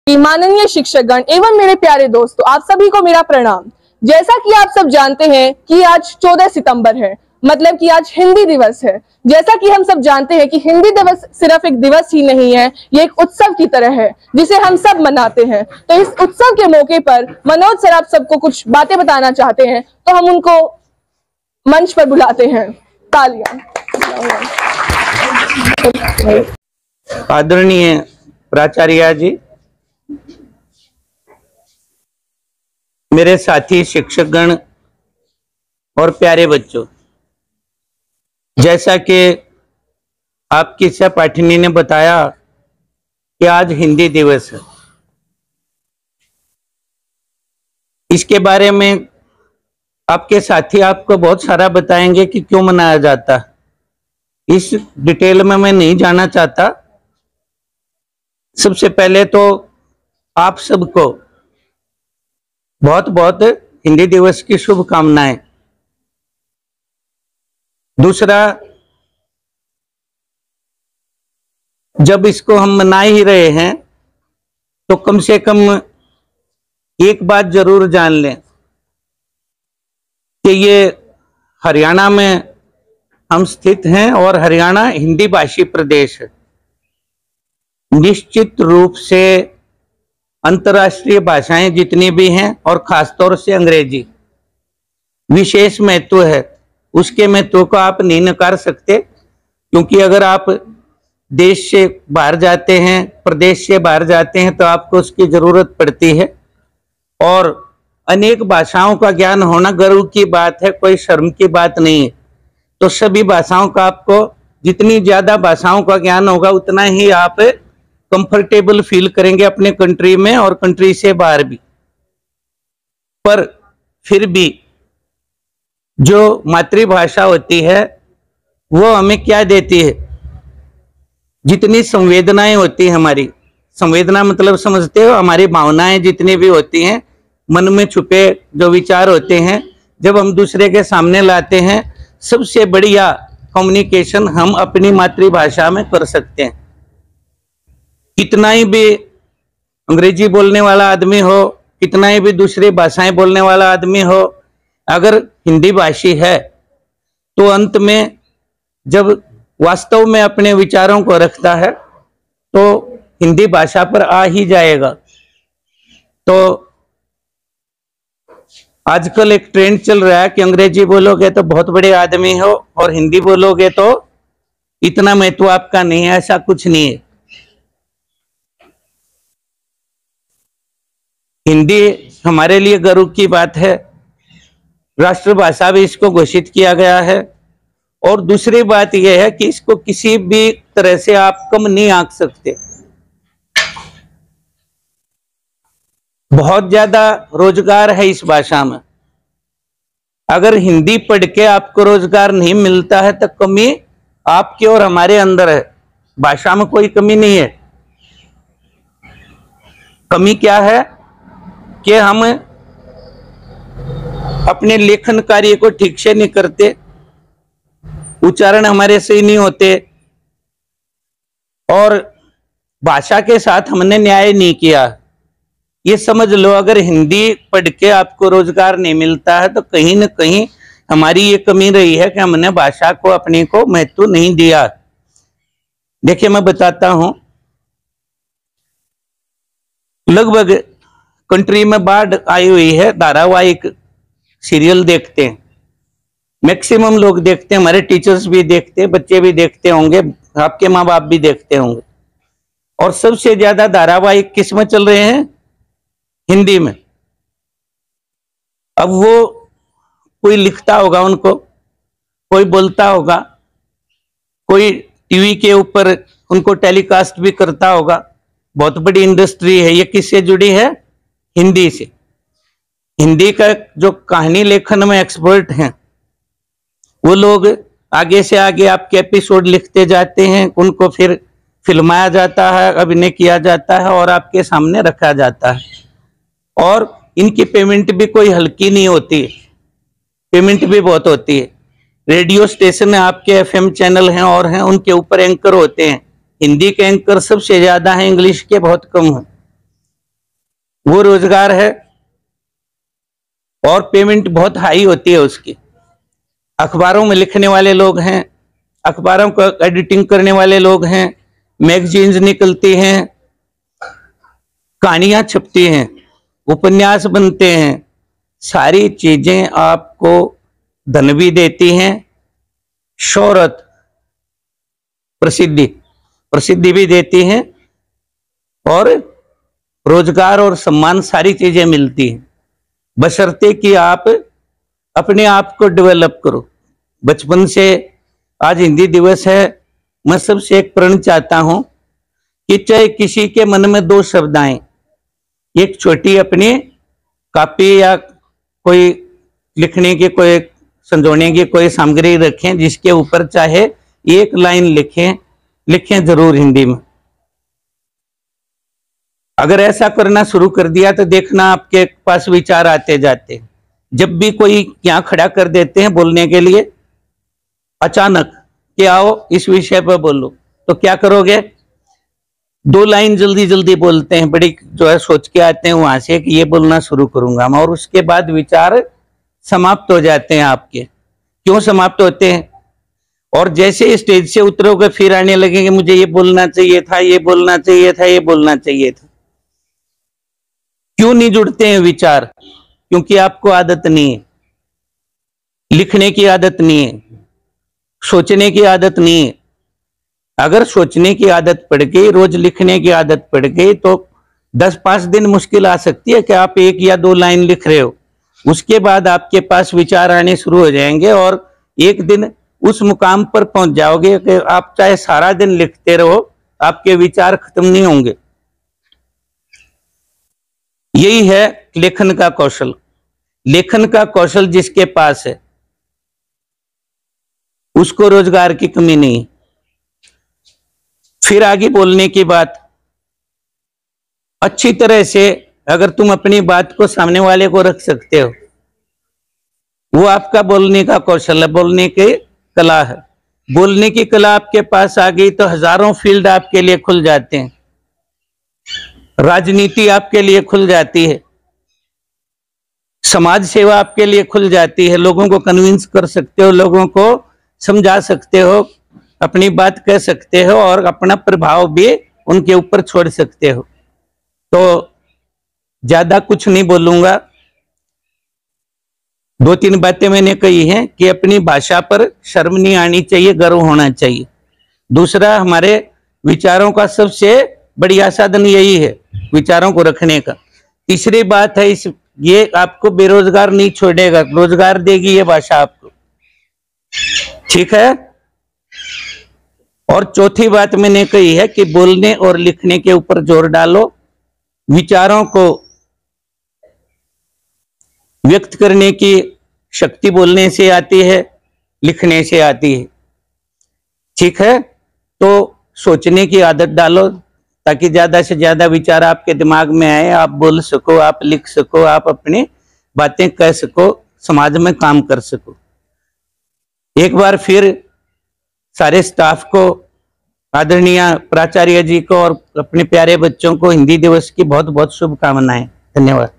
कि माननीय शिक्षकगण एवं मेरे प्यारे दोस्तों, आप सभी को मेरा प्रणाम। जैसा कि आप सब जानते हैं कि आज 14 सितंबर है, मतलब कि आज हिंदी दिवस है। जैसा कि हम सब जानते हैं कि हिंदी दिवस सिर्फ एक दिवस ही नहीं है, ये एक उत्सव की तरह है जिसे हम सब मनाते हैं। तो इस उत्सव के मौके पर मनोज सर आप सबको कुछ बातें बताना चाहते हैं, तो हम उनको मंच पर बुलाते हैं। तालियां। आदरणीय प्राचार्य जी, मेरे साथी शिक्षकगण और प्यारे बच्चों, जैसा कि आपकी सहपाठिनी ने बताया कि आज हिंदी दिवस है, इसके बारे में आपके साथी आपको बहुत सारा बताएंगे कि क्यों मनाया जाता है। इस डिटेल में मैं नहीं जाना चाहता। सबसे पहले तो आप सबको बहुत बहुत हिंदी दिवस की शुभकामनाएं। दूसरा, जब इसको हम मना ही रहे हैं तो कम से कम एक बात जरूर जान लें कि ये हरियाणा में हम स्थित हैं और हरियाणा हिंदी भाषी प्रदेश है। निश्चित रूप से अंतर्राष्ट्रीय भाषाएं जितनी भी हैं और खासतौर से अंग्रेजी विशेष महत्व है। उसके महत्व को आप नहीं नकार सकते, क्योंकि अगर आप देश से बाहर जाते हैं, प्रदेश से बाहर जाते हैं, तो आपको उसकी जरूरत पड़ती है। और अनेक भाषाओं का ज्ञान होना गर्व की बात है, कोई शर्म की बात नहीं है। तो सभी भाषाओं का आपको, जितनी ज्यादा भाषाओं का ज्ञान होगा उतना ही आप कंफर्टेबल फील करेंगे अपने कंट्री में और कंट्री से बाहर भी। पर फिर भी जो मातृभाषा होती है वो हमें क्या देती है? जितनी संवेदनाएं होती है हमारी, संवेदना मतलब समझते हो, हमारी भावनाएं जितनी भी होती हैं, मन में छुपे जो विचार होते हैं, जब हम दूसरे के सामने लाते हैं, सबसे बढ़िया कम्युनिकेशन हम अपनी मातृभाषा में कर सकते हैं। कितना ही भी अंग्रेजी बोलने वाला आदमी हो, कितना ही भी दूसरी भाषाएं बोलने वाला आदमी हो, अगर हिंदी भाषी है तो अंत में जब वास्तव में अपने विचारों को रखता है तो हिंदी भाषा पर आ ही जाएगा। तो आजकल एक ट्रेंड चल रहा है कि अंग्रेजी बोलोगे तो बहुत बड़े आदमी हो और हिंदी बोलोगे तो इतना महत्व आपका नहीं है। ऐसा कुछ नहीं है। हिंदी हमारे लिए गर्व की बात है, राष्ट्रभाषा भी इसको घोषित किया गया है। और दूसरी बात यह है कि इसको किसी भी तरह से आप कम नहीं आंक सकते। बहुत ज्यादा रोजगार है इस भाषा में। अगर हिंदी पढ़ के आपको रोजगार नहीं मिलता है तो कमी आपके और हमारे अंदर है। भाषा में कोई कमी नहीं है। कमी क्या है कि हम अपने लेखन कार्य को ठीक से नहीं करते, उच्चारण हमारे सही नहीं होते और भाषा के साथ हमने न्याय नहीं किया। ये समझ लो, अगर हिंदी पढ़ के आपको रोजगार नहीं मिलता है तो कहीं न कहीं हमारी ये कमी रही है कि हमने भाषा को अपने को महत्व नहीं दिया। देखिए, मैं बताता हूं, लगभग कंट्री में बाढ़ आई हुई है। धारावाहिक सीरियल देखते हैं, मैक्सिमम लोग देखते हैं, हमारे टीचर्स भी देखते हैं, बच्चे भी देखते होंगे, आपके माँ बाप भी देखते होंगे। और सबसे ज्यादा धारावाहिक किस में चल रहे हैं? हिंदी में। अब वो कोई लिखता होगा उनको, कोई बोलता होगा, कोई टीवी के ऊपर उनको टेलीकास्ट भी करता होगा। बहुत बड़ी इंडस्ट्री है। ये किससे जुड़ी है? हिंदी से। हिंदी का जो कहानी लेखन में एक्सपर्ट हैं वो लोग आगे से आगे आपके एपिसोड लिखते जाते हैं, उनको फिर फिल्माया जाता है, अभिनय किया जाता है और आपके सामने रखा जाता है। और इनकी पेमेंट भी कोई हल्की नहीं होती है, पेमेंट भी बहुत होती है। रेडियो स्टेशन आपके एफएम चैनल हैं और हैं, उनके ऊपर एंकर होते हैं। हिंदी के एंकर सबसे ज्यादा हैं, इंग्लिश के बहुत कम हैं। वो रोजगार है और पेमेंट बहुत हाई होती है उसकी। अखबारों में लिखने वाले लोग हैं, अखबारों को एडिटिंग करने वाले लोग हैं, मैगजीन्स निकलती हैं, कहानियां छपती हैं, उपन्यास बनते हैं, सारी चीजें आपको धन भी देती हैं, शोहरत प्रसिद्धि भी देती हैं, और रोजगार और सम्मान सारी चीजें मिलती हैं, बशर्ते कि आप अपने आप को डेवलप करो। बचपन से आज हिंदी दिवस है, मैं सबसे एक प्रण चाहता हूं कि चाहे किसी के मन में दो शब्द आए, एक छोटी अपनी कॉपी या कोई लिखने की, कोई संजोने की कोई सामग्री रखें, जिसके ऊपर चाहे एक लाइन लिखें जरूर हिंदी में। अगर ऐसा करना शुरू कर दिया तो देखना आपके पास विचार आते जाते। जब भी कोई यहाँ खड़ा कर देते हैं बोलने के लिए अचानक कि आओ इस विषय पर बोलो, तो क्या करोगे? दो लाइन जल्दी जल्दी बोलते हैं, बड़ी जो है सोच के आते हैं वहां से कि ये बोलना शुरू करूंगा मैं, और उसके बाद विचार समाप्त हो जाते हैं आपके। क्यों समाप्त होते हैं? और जैसे स्टेज से उतरोगे फिर आने लगेंगे मुझे ये बोलना चाहिए था, ये बोलना चाहिए था, ये बोलना चाहिए था। क्यों नहीं जुड़ते हैं विचार? क्योंकि आपको आदत नहीं है, लिखने की आदत नहीं है, सोचने की आदत नहीं है। अगर सोचने की आदत पड़ गई, रोज लिखने की आदत पड़ गई, तो 10-5 दिन मुश्किल आ सकती है कि आप एक या दो लाइन लिख रहे हो, उसके बाद आपके पास विचार आने शुरू हो जाएंगे और एक दिन उस मुकाम पर पहुंच जाओगे कि आप चाहे सारा दिन लिखते रहो, आपके विचार खत्म नहीं होंगे। यही है लेखन का कौशल। लेखन का कौशल जिसके पास है उसको रोजगार की कमी नहीं। फिर आगे बोलने की बात, अच्छी तरह से अगर तुम अपनी बात को सामने वाले को रख सकते हो, वो आपका बोलने का कौशल है, बोलने की कला है। बोलने की कला आपके पास आ गई तो हजारों फील्ड आपके लिए खुल जाते हैं। राजनीति आपके लिए खुल जाती है, समाज सेवा आपके लिए खुल जाती है, लोगों को कन्विंस कर सकते हो, लोगों को समझा सकते हो, अपनी बात कह सकते हो और अपना प्रभाव भी उनके ऊपर छोड़ सकते हो। तो ज्यादा कुछ नहीं बोलूंगा, 2-3 बातें मैंने कही हैं कि अपनी भाषा पर शर्म नहीं आनी चाहिए, गर्व होना चाहिए। दूसरा, हमारे विचारों का सबसे बढ़िया साधन यही है, विचारों को रखने का। तीसरी बात है, ये आपको बेरोजगार नहीं छोड़ेगा, रोजगार देगी ये भाषा आपको, ठीक है। और चौथी बात मैंने कही है कि बोलने और लिखने के ऊपर जोर डालो। विचारों को व्यक्त करने की शक्ति बोलने से आती है, लिखने से आती है, ठीक है। तो सोचने की आदत डालो ताकि ज्यादा से ज्यादा विचार आपके दिमाग में आए, आप बोल सको, आप लिख सको, आप अपनी बातें कह सको, समाज में काम कर सको। एक बार फिर सारे स्टाफ को, आदरणीय प्राचार्य जी को और अपने प्यारे बच्चों को हिंदी दिवस की बहुत बहुत शुभकामनाएं। धन्यवाद।